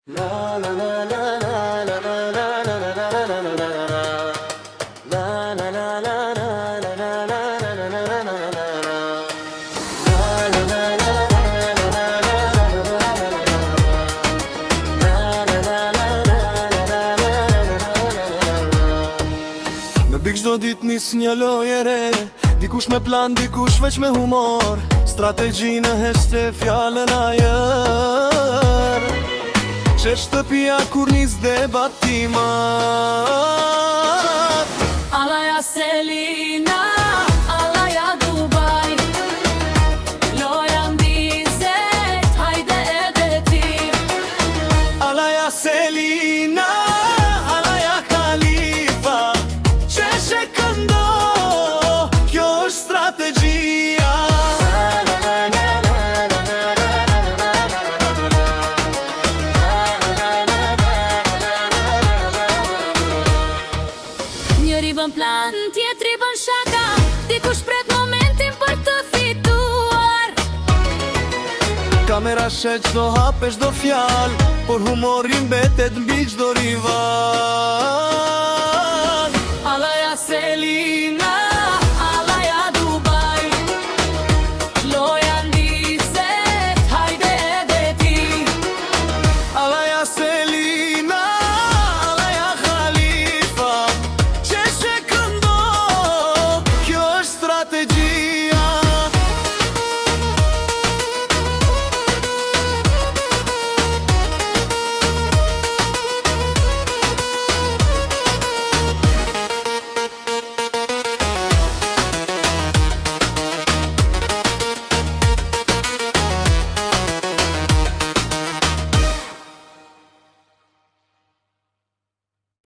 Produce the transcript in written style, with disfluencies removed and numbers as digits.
Në bik çdo ditë nis një lojë re, dikush me plan, dikush veç me humor. Strategji në heste fjallën ajer, që shtëpia kur nis debatimat. Alaja Selina, alaja Dubai, loja ndizet, hajde edhe ti. Alaja Selina, alaja Khalifa, që she këndo, kjo është strategjia. Njëri bën plan, tjetri bën shaka, dikush pret momentin për të fituar. Kamera shet çdo hape çdo fjal, por humori mbetet mbi çdo rival. Alaja Selina